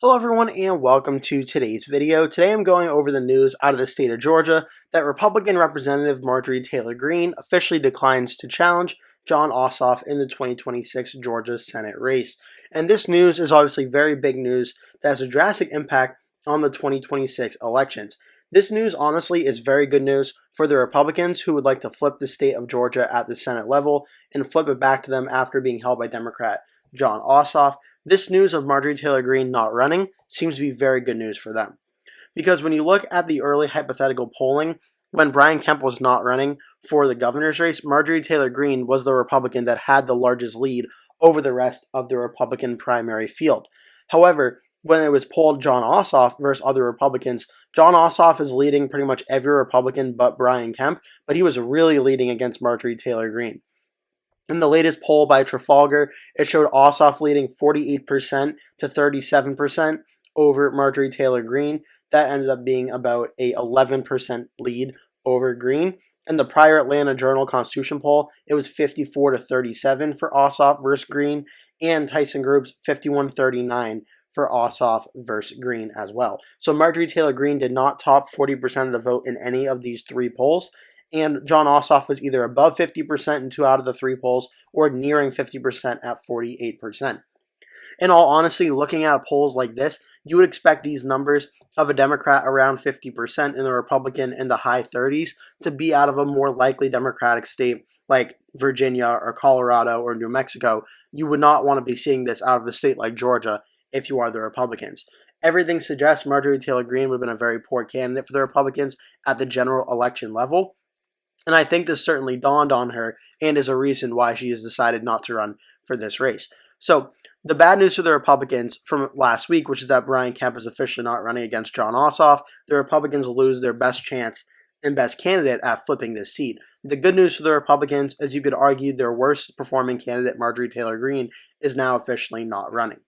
Hello everyone and welcome to today's video. Today I'm going over the news out of the state of Georgia that Republican Representative Marjorie Taylor Greene officially declines to challenge Jon Ossoff in the 2026 Georgia Senate race. And this news is obviously very big news that has a drastic impact on the 2026 elections. This news honestly is very good news for the Republicans who would like to flip the state of Georgia at the Senate level and flip it back to them after being held by Democrat Jon Ossoff. This news of Marjorie Taylor Greene not running seems to be very good news for them. Because when you look at the early hypothetical polling, when Brian Kemp was not running for the governor's race, Marjorie Taylor Greene was the Republican that had the largest lead over the rest of the Republican primary field. However, when it was polled Jon Ossoff versus other Republicans, Jon Ossoff is leading pretty much every Republican but Brian Kemp, but he was really leading against Marjorie Taylor Greene. In the latest poll by Trafalgar, it showed Ossoff leading 48% to 37% over Marjorie Taylor Greene. That ended up being about a 11% lead over Greene. In the prior Atlanta Journal-Constitution poll, it was 54 to 37 for Ossoff versus Greene, and Tyson Group's 51-39 for Ossoff versus Greene as well. So Marjorie Taylor Greene did not top 40% of the vote in any of these three polls. And Jon Ossoff was either above 50% in 2 out of the 3 polls or nearing 50% at 48%. In all honesty, looking at polls like this, you would expect these numbers of a Democrat around 50% and a Republican in the high 30s to be out of a more likely Democratic state like Virginia or Colorado or New Mexico. You would not want to be seeing this out of a state like Georgia if you are the Republicans. Everything suggests Marjorie Taylor Greene would have been a very poor candidate for the Republicans at the general election level. And I think this certainly dawned on her and is a reason why she has decided not to run for this race. So the bad news for the Republicans from last week, which is that Brian Kemp is officially not running against Jon Ossoff, the Republicans lose their best chance and best candidate at flipping this seat. The good news for the Republicans is you could argue their worst performing candidate, Marjorie Taylor Greene, is now officially not running.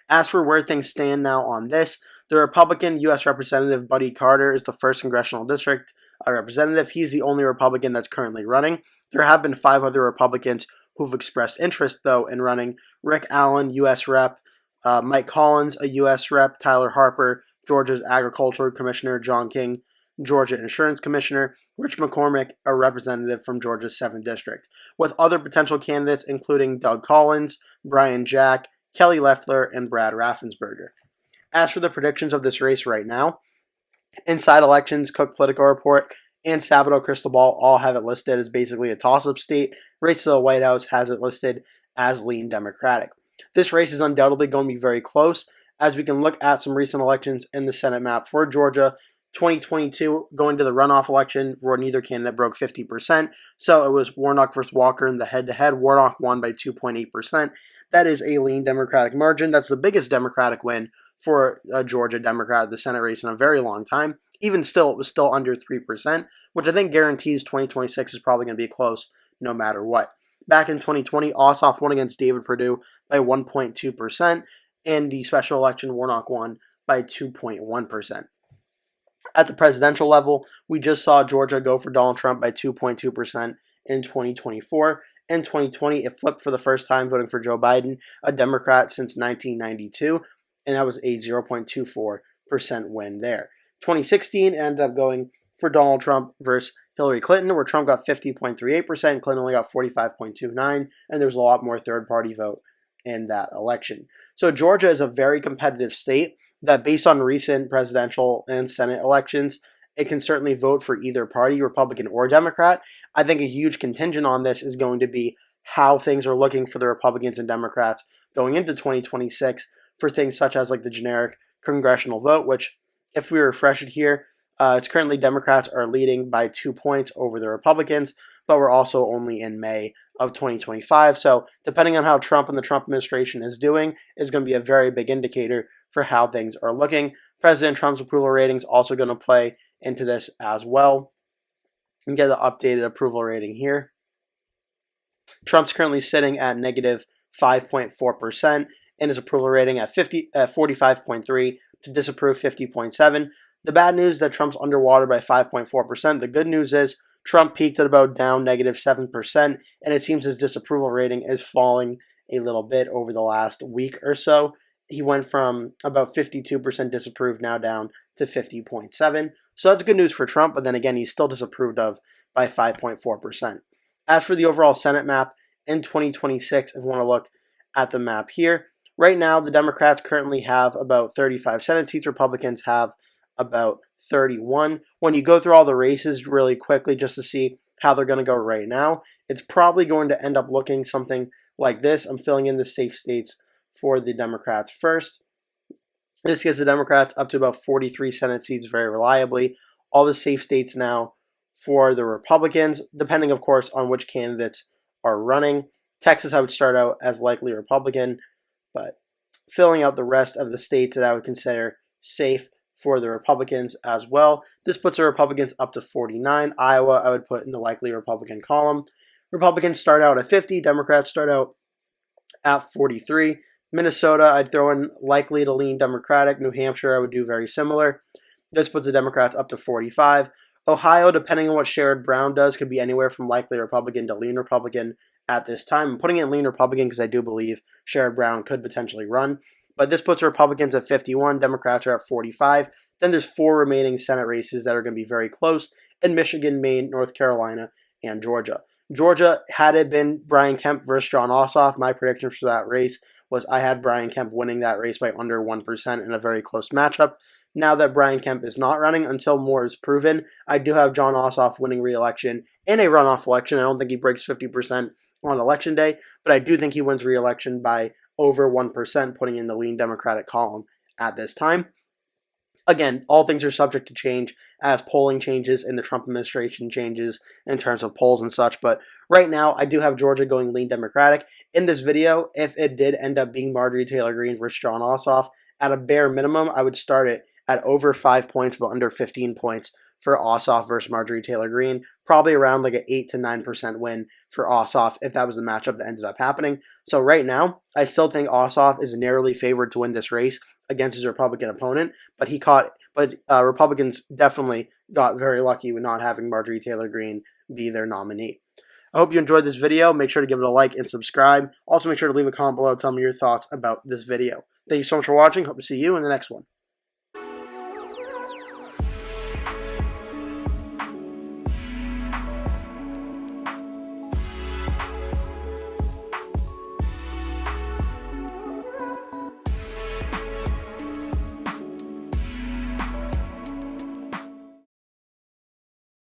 As for where things stand now on this, the Republican U.S. Representative Buddy Carter is the 1st Congressional District representative. He's the only Republican that's currently running. There have been 5 other Republicans who've expressed interest, though, in running. Rick Allen, U.S. Rep., Mike Collins, a U.S. Rep., Tyler Harper, Georgia's Agriculture Commissioner, John King, Georgia Insurance Commissioner, Rich McCormick, a representative from Georgia's 7th District, with other potential candidates including Doug Collins, Brian Jack, Kelly Loeffler, and Brad Raffensperger. As for the predictions of this race right now, Inside Elections, Cook Political Report, and Sabato Crystal Ball all have it listed as basically a toss-up state. Race to the White House has it listed as lean Democratic. This race is undoubtedly going to be very close, as we can look at some recent elections in the Senate map for Georgia. 2022, going to the runoff election, where neither candidate broke 50%. So it was Warnock versus Walker in the head-to-head. Warnock won by 2.8%. That is a lean Democratic margin. That's the biggest Democratic win for a Georgia Democrat at the Senate race in a very long time. Even still, it was still under 3%, which I think guarantees 2026 is probably going to be close no matter what. Back in 2020, Ossoff won against David Perdue by 1.2%, and the special election, Warnock won by 2.1%. At the presidential level, we just saw Georgia go for Donald Trump by 2.2% in 2024. In 2020, it flipped for the first time, voting for Joe Biden, a Democrat since 1992, and that was a 0.24% win there. 2016 ended up going for Donald Trump versus Hillary Clinton, where Trump got 50.38% and Clinton only got 45.29%, and there was a lot more third-party vote in that election. So Georgia is a very competitive state that, based on recent presidential and Senate elections, it can certainly vote for either party, Republican or Democrat. I think a huge contingent on this is going to be how things are looking for the Republicans and Democrats going into 2026 for things such as like the generic congressional vote, which, if we refresh it here, it's currently Democrats are leading by 2 points over the Republicans, but we're also only in May of 2025. So depending on how Trump and the Trump administration is doing is going to be a very big indicator for how things are looking. President Trump's approval rating is also going to play into this as well. And get the updated approval rating here. Trump's currently sitting at negative 5.4%. And his approval rating at 45.3, to disapprove 50.7. The bad news is that Trump's underwater by 5.4%. The good news is Trump peaked at about down negative 7%, and it seems his disapproval rating is falling a little bit over the last week or so. he went from about 52% disapproved now down to 50.7%. So that's good news for Trump, but then again, he's still disapproved of by 5.4%. As for the overall Senate map in 2026, if we want to look at the map here, right now the Democrats currently have about 35 Senate seats. Republicans have about 31. When you go through all the races really quickly just to see how they're going to go right now, it's probably going to end up looking something like this. I'm filling in the safe states for the Democrats first. This gets the Democrats up to about 43 Senate seats very reliably. All the safe states now for the Republicans, depending, of course, on which candidates are running. Texas, I would start out as likely Republican, but filling out the rest of the states that I would consider safe for the Republicans as well. This puts the Republicans up to 49. Iowa, I would put in the likely Republican column. Republicans start out at 50. Democrats start out at 43. Minnesota, I'd throw in likely to lean Democratic. New Hampshire, I would do very similar. This puts the Democrats up to 45. Ohio, depending on what Sherrod Brown does, could be anywhere from likely Republican to lean Republican at this time. I'm putting in lean Republican because I do believe Sherrod Brown could potentially run. But this puts Republicans at 51. Democrats are at 45. Then there's 4 remaining Senate races that are going to be very close in Michigan, Maine, North Carolina, and Georgia. Georgia, had it been Brian Kemp versus Jon Ossoff, my prediction for that race was I had Brian Kemp winning that race by under 1% in a very close matchup. Now that Brian Kemp is not running until more is proven, I do have Jon Ossoff winning re-election in a runoff election. I don't think he breaks 50% on election day, but I do think he wins re-election by over 1%, putting in the lean Democratic column at this time. Again, all things are subject to change as polling changes and the Trump administration changes in terms of polls and such. But right now, I do have Georgia going lean Democratic. In this video, if it did end up being Marjorie Taylor Greene versus Jon Ossoff, at a bare minimum, I would start it at over 5 points, but under 15 points for Ossoff versus Marjorie Taylor Greene. Probably around like an 8 to 9% win for Ossoff if that was the matchup that ended up happening. So right now, I still think Ossoff is narrowly favored to win this race against his Republican opponent, but Republicans definitely got very lucky with not having Marjorie Taylor Greene be their nominee. I hope you enjoyed this video. Make sure to give it a like and subscribe. Also, make sure to leave a comment below. Tell me your thoughts about this video. Thank you so much for watching. Hope to see you in the next one.